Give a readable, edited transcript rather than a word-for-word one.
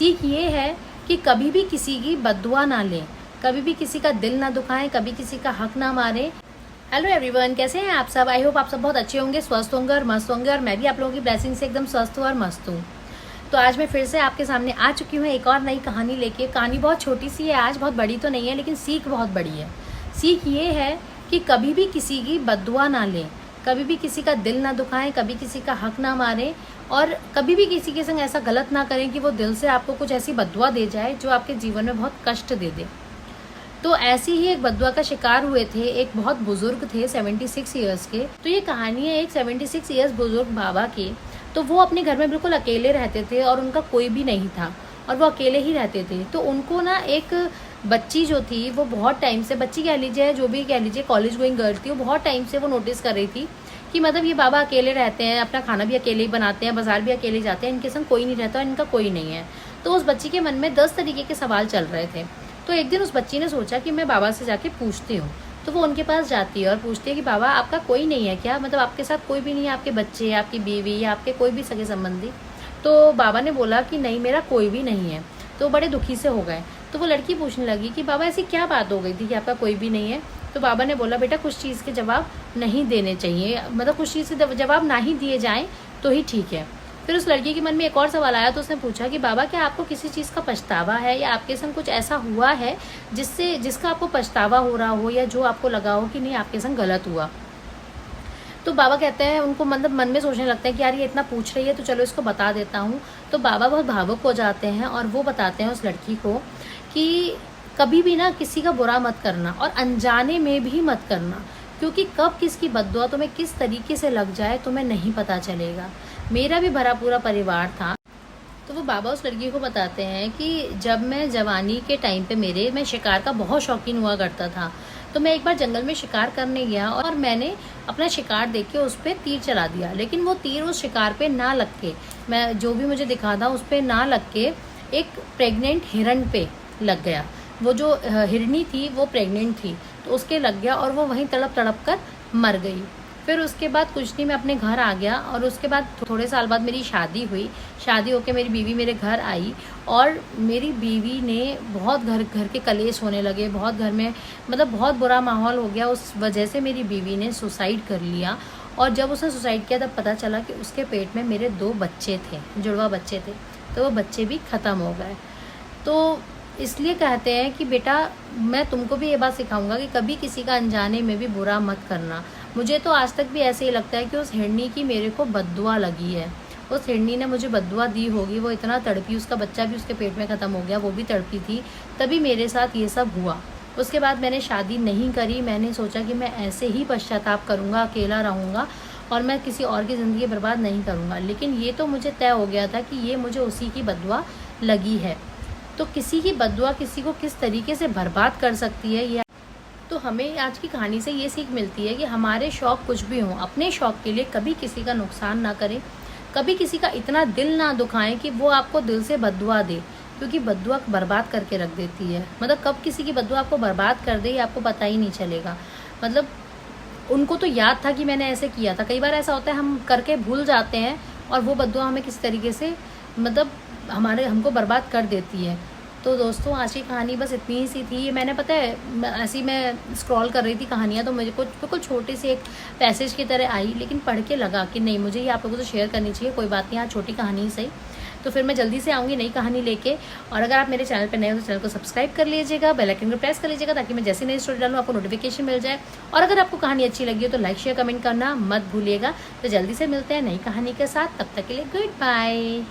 सीख ये है कि कभी भी किसी की बद्दुआ ना लें, कभी भी किसी का दिल ना दुखाएं, कभी किसी का हक ना मारें। हेलो एवरीवन, कैसे हैं आप सब? आई होप आप सब बहुत अच्छे होंगे, स्वस्थ होंगे और मस्त होंगे। और मैं भी आप लोगों की ब्लेसिंग से एकदम स्वस्थ हूँ और मस्त हूँ। तो आज मैं फिर से आपके सामने आ चुकी हूँ एक और नई कहानी लेके। कहानी बहुत छोटी सी है आज, बहुत बड़ी तो नहीं है, लेकिन सीख बहुत बड़ी है। सीख ये है कि कभी भी किसी की बद्दुआ ना लें, कभी भी किसी का दिल ना दुखाएं, कभी किसी का हक ना मारें और कभी भी किसी के संग ऐसा गलत ना करें कि वो दिल से आपको कुछ ऐसी बद्दुआ दे जाए जो आपके जीवन में बहुत कष्ट दे दे। तो ऐसी ही एक बद्दुआ का शिकार हुए थे एक बहुत बुजुर्ग थे 76 ईयर्स के। तो ये कहानी है एक 76 ईयर्स बुजुर्ग बाबा की। तो वो अपने घर में बिल्कुल अकेले रहते थे और उनका कोई भी नहीं था और वो अकेले ही रहते थे। तो उनको ना एक बच्ची जो थी वो बहुत टाइम से, बच्ची कह लीजिए जो भी कह लीजिए, कॉलेज गोइंग गर्ल थी, वो बहुत टाइम से वो नोटिस कर रही थी कि मतलब ये बाबा अकेले रहते हैं, अपना खाना भी अकेले ही बनाते हैं, बाजार भी अकेले जाते हैं, इनके संग कोई नहीं रहता और इनका कोई नहीं है। तो उस बच्ची के मन में 10 तरीके के सवाल चल रहे थे। तो एक दिन उस बच्ची ने सोचा कि मैं बाबा से जाके पूछती हूँ। तो वो उनके पास जाती है और पूछती है कि बाबा आपका कोई नहीं है क्या, मतलब आपके साथ कोई भी नहीं है, आपके बच्चे, आपकी बीवी या आपके कोई भी सगे संबंधी? तो बाबा ने बोला कि नहीं, मेरा कोई भी नहीं है। तो बड़े दुखी से हो गए। तो वो लड़की पूछने लगी कि बाबा ऐसी क्या बात हो गई थी कि आपका कोई भी नहीं है? तो बाबा ने बोला बेटा कुछ चीज़ के जवाब नहीं देने चाहिए, मतलब कुछ चीज़ के जवाब ना ही दिए जाएं तो ही ठीक है। फिर उस लड़की के मन में एक और सवाल आया। तो उसने पूछा कि बाबा क्या आपको किसी चीज़ का पछतावा है या आपके संग कुछ ऐसा हुआ है जिसका आपको पछतावा हो रहा हो या जो आपको लगा हो कि नहीं आपके संग गलत हुआ? तो बाबा कहते हैं, उनको मतलब मन में सोचने लगते हैं कि यार ये इतना पूछ रही है तो चलो इसको बता देता हूँ। तो बाबा बहुत भावुक हो जाते हैं और वो बताते हैं उस लड़की को कि कभी भी ना किसी का बुरा मत करना और अनजाने में भी मत करना, क्योंकि कब किसकी बद्दुआ तुम्हें किस तरीके से लग जाए तुम्हें नहीं पता चलेगा। मेरा भी भरा पूरा परिवार था। तो वो बाबा उस लड़की को बताते हैं कि जब मैं जवानी के टाइम पे मैं शिकार का बहुत शौकीन हुआ करता था। तो मैं एक बार जंगल में शिकार करने गया और मैंने अपना शिकार देख के उस पर तीर चला दिया, लेकिन वो तीर उस शिकार पे ना लग के, मैं जो भी मुझे दिखा था उस पर ना लग के एक प्रेग्नेंट हिरण पे लग गया। वो जो हिरनी थी वो प्रेग्नेंट थी, तो उसके लग गया और वो वहीं तड़प तड़प कर मर गई। फिर उसके बाद कुछ नहीं, मैं अपने घर आ गया और उसके बाद थोड़े साल बाद मेरी शादी हुई। शादी होके मेरी बीवी मेरे घर आई और मेरी बीवी ने बहुत घर के कलेश होने लगे, बहुत घर में मतलब बहुत बुरा माहौल हो गया। उस वजह से मेरी बीवी ने सुसाइड कर लिया और जब उसने सुसाइड किया तब पता चला कि उसके पेट में मेरे 2 बच्चे थे, जुड़वा बच्चे थे। तो वो बच्चे भी ख़त्म हो गए। तो इसलिए कहते हैं कि बेटा मैं तुमको भी ये बात सिखाऊंगा कि कभी किसी का अनजाने में भी बुरा मत करना। मुझे तो आज तक भी ऐसे ही लगता है कि उस हिरनी की मेरे को बद्दुआ लगी है। उस हिरनी ने मुझे बद्दुआ दी होगी, वो इतना तड़पी, उसका बच्चा भी उसके पेट में ख़त्म हो गया, वो भी तड़पी थी, तभी मेरे साथ ये सब हुआ। उसके बाद मैंने शादी नहीं करी। मैंने सोचा कि मैं ऐसे ही पश्चाताप करूँगा, अकेला रहूँगा और मैं किसी और की ज़िंदगी बर्बाद नहीं करूँगा। लेकिन ये तो मुझे तय हो गया था कि ये मुझे उसी की बद्दुआ लगी है। तो किसी की बद्दुआ किसी को किस तरीके से बर्बाद कर सकती है, ये तो हमें आज की कहानी से ये सीख मिलती है कि हमारे शौक़ कुछ भी हों, अपने शौक़ के लिए कभी किसी का नुकसान ना करें, कभी किसी का इतना दिल ना दुखाएं कि वो आपको दिल से बद्दुआ दे, क्योंकि बद्दुआ बर्बाद करके रख देती है। मतलब कब किसी की बद्दुआ आपको बर्बाद कर दे आपको पता ही नहीं चलेगा। मतलब उनको तो याद था कि मैंने ऐसे किया था। कई बार ऐसा होता है हम करके भूल जाते हैं और वो बद्दुआ हमें किस तरीके से मतलब हमको बर्बाद कर देती है। तो दोस्तों आज की कहानी बस इतनी ही सी थी। मैंने पता है ऐसी मैं स्क्रॉल कर रही थी कहानियाँ, तो मुझे कुछ बिल्कुल छोटी सी एक पैसेज की तरह आई, लेकिन पढ़ के लगा कि नहीं मुझे ये आप लोगों से शेयर करनी चाहिए। कोई बात नहीं, आज छोटी कहानी ही सही। तो फिर मैं जल्दी से आऊँगी नई कहानी लेके। और अगर आप मेरे चैनल पर नए हो तो चैनल को सब्सक्राइब कर लीजिएगा, बेल आइकन को प्रेस कर लीजिएगा ताकि मैं जैसे नई स्टोरी डालूँ आपको नोटिफिकेशन मिल जाए। और अगर आपको कहानी अच्छी लगी हो तो लाइक शेयर कमेंट करना मत भूलिएगा। तो जल्दी से मिलते हैं नई कहानी के साथ, तब तक के लिए गुड बाय।